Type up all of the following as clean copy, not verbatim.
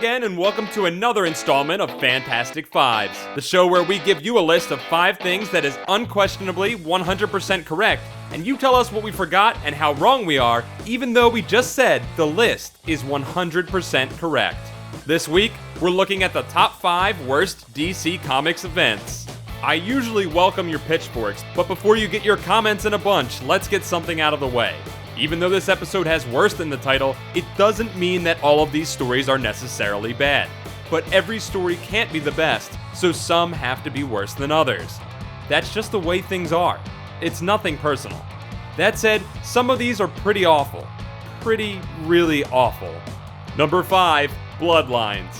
again, and welcome to another installment of Fantastic Fives, the show where we give you a list of 5 things that is unquestionably 100% correct, and you tell us what we forgot and how wrong we are, even though we just said the list is 100% correct. This week, we're looking at the top 5 worst DC Comics events. I usually welcome your pitchforks, but before you get your comments in a bunch, let's get something out of the way. Even though this episode has worst in the title, it doesn't mean that all of these stories are necessarily bad. But every story can't be the best, so some have to be worse than others. That's just the way things are. It's nothing personal. That said, some of these are pretty awful. Really awful. Number 5, Bloodlines.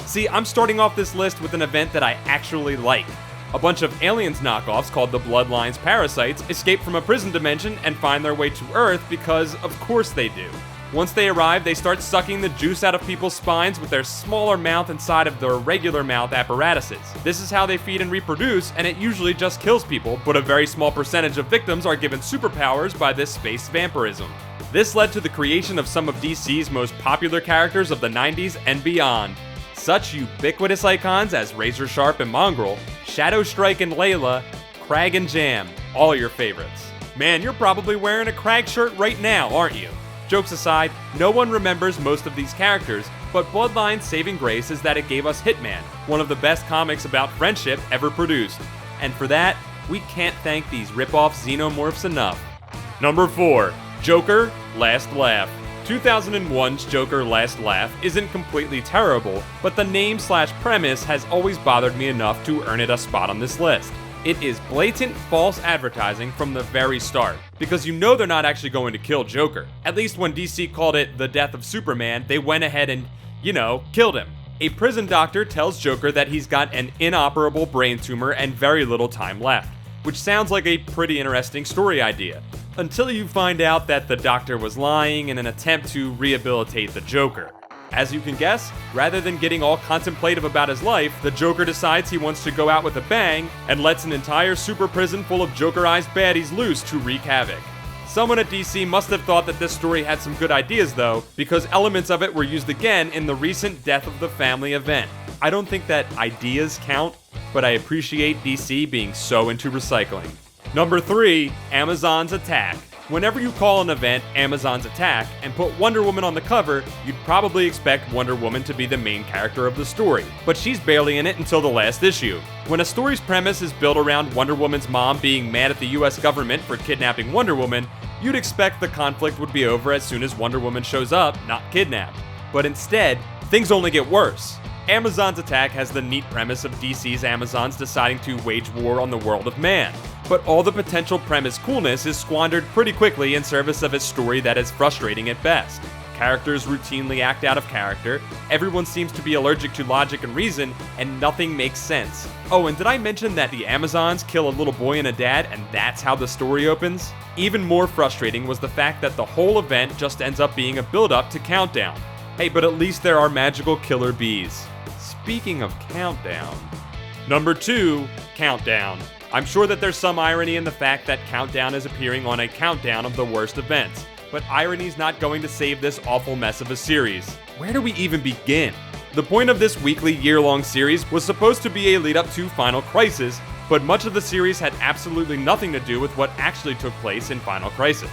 See, I'm starting off this list with an event that I actually like. A bunch of aliens knockoffs called the Bloodlines parasites escape from a prison dimension and find their way to Earth because, of course they do. Once they arrive, they start sucking the juice out of people's spines with their smaller mouth inside of their regular mouth apparatuses. This is how they feed and reproduce, and it usually just kills people, but a very small percentage of victims are given superpowers by this space vampirism. This led to the creation of some of DC's most popular characters of the 90s and beyond. Such ubiquitous icons as Razor Sharp and Mongrel, Shadow Strike and Layla, Crag and Jam, all your favorites. Man, you're probably wearing a Crag shirt right now, aren't you? Jokes aside, no one remembers most of these characters, but Bloodline's saving grace is that it gave us Hitman, one of the best comics about friendship ever produced. And for that, we can't thank these rip-off xenomorphs enough. Number 4, Joker, Last Laugh. 2001's Joker Last Laugh isn't completely terrible, but the name/premise has always bothered me enough to earn it a spot on this list. It is blatant false advertising from the very start, because you know they're not actually going to kill Joker. At least when DC called it the death of Superman, they went ahead and, killed him. A prison doctor tells Joker that he's got an inoperable brain tumor and very little time left, which sounds like a pretty interesting story idea. Until you find out that the doctor was lying in an attempt to rehabilitate the Joker. As you can guess, rather than getting all contemplative about his life, the Joker decides he wants to go out with a bang and lets an entire super prison full of Jokerized baddies loose to wreak havoc. Someone at DC must have thought that this story had some good ideas though, because elements of it were used again in the recent Death of the Family event. I don't think that ideas count, but I appreciate DC being so into recycling. Number 3, Amazon's Attack. Whenever you call an event Amazon's Attack and put Wonder Woman on the cover, you'd probably expect Wonder Woman to be the main character of the story, but she's barely in it until the last issue. When a story's premise is built around Wonder Woman's mom being mad at the US government for kidnapping Wonder Woman, you'd expect the conflict would be over as soon as Wonder Woman shows up, not kidnapped. But instead, things only get worse. Amazon's Attack has the neat premise of DC's Amazons deciding to wage war on the world of man. But all the potential premise coolness is squandered pretty quickly in service of a story that is frustrating at best. Characters routinely act out of character, everyone seems to be allergic to logic and reason, and nothing makes sense. Oh, and did I mention that the Amazons kill a little boy and a dad, and that's how the story opens? Even more frustrating was the fact that the whole event just ends up being a build-up to Countdown. Hey, but at least there are magical killer bees. Speaking of Countdown. Number 2, Countdown. I'm sure that there's some irony in the fact that Countdown is appearing on a countdown of the worst events, but irony's not going to save this awful mess of a series. Where do we even begin? The point of this weekly year-long series was supposed to be a lead-up to Final Crisis, but much of the series had absolutely nothing to do with what actually took place in Final Crisis.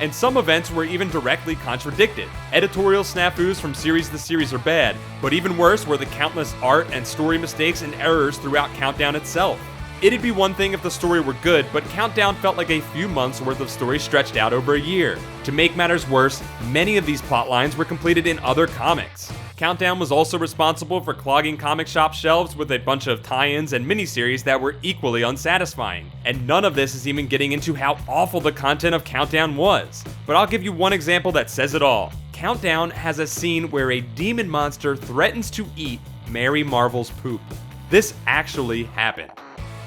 And some events were even directly contradicted. Editorial snafus from series to series are bad, but even worse were the countless art and story mistakes and errors throughout Countdown itself. It'd be one thing if the story were good, but Countdown felt like a few months worth of story stretched out over a year. To make matters worse, many of these plotlines were completed in other comics. Countdown was also responsible for clogging comic shop shelves with a bunch of tie-ins and miniseries that were equally unsatisfying. And none of this is even getting into how awful the content of Countdown was. But I'll give you one example that says it all. Countdown has a scene where a demon monster threatens to eat Mary Marvel's poop. This actually happened.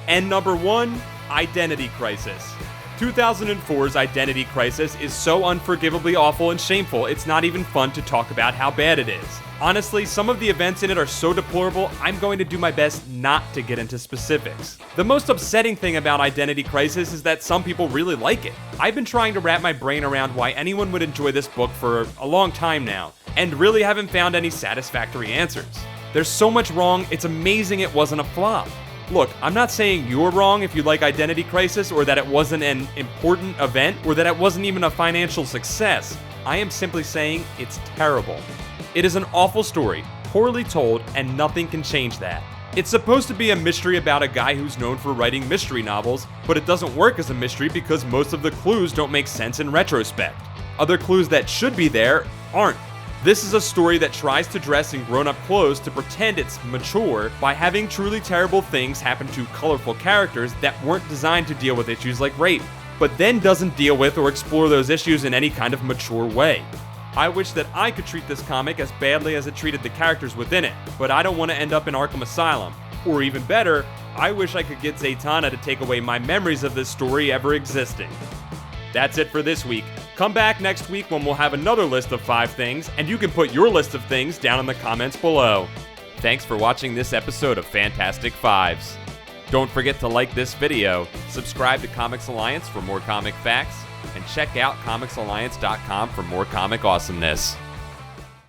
And number 1, Identity Crisis. 2004's Identity Crisis is so unforgivably awful and shameful, it's not even fun to talk about how bad it is. Honestly, some of the events in it are so deplorable, I'm going to do my best not to get into specifics. The most upsetting thing about Identity Crisis is that some people really like it. I've been trying to wrap my brain around why anyone would enjoy this book for a long time now, and really haven't found any satisfactory answers. There's so much wrong, it's amazing it wasn't a flop. Look, I'm not saying you're wrong if you like Identity Crisis, or that it wasn't an important event, or that it wasn't even a financial success. I am simply saying it's terrible. It is an awful story, poorly told, and nothing can change that. It's supposed to be a mystery about a guy who's known for writing mystery novels, but it doesn't work as a mystery because most of the clues don't make sense in retrospect. Other clues that should be there aren't. This is a story that tries to dress in grown-up clothes to pretend it's mature by having truly terrible things happen to colorful characters that weren't designed to deal with issues like rape, but then doesn't deal with or explore those issues in any kind of mature way. I wish that I could treat this comic as badly as it treated the characters within it, but I don't want to end up in Arkham Asylum. Or even better, I wish I could get Zatanna to take away my memories of this story ever existing. That's it for this week. Come back next week when we'll have another list of 5 things, and you can put your list of things down in the comments below. Thanks for watching this episode of Fantastic Fives. Don't forget to like this video, subscribe to Comics Alliance for more comic facts, and check out comicsalliance.com for more comic awesomeness.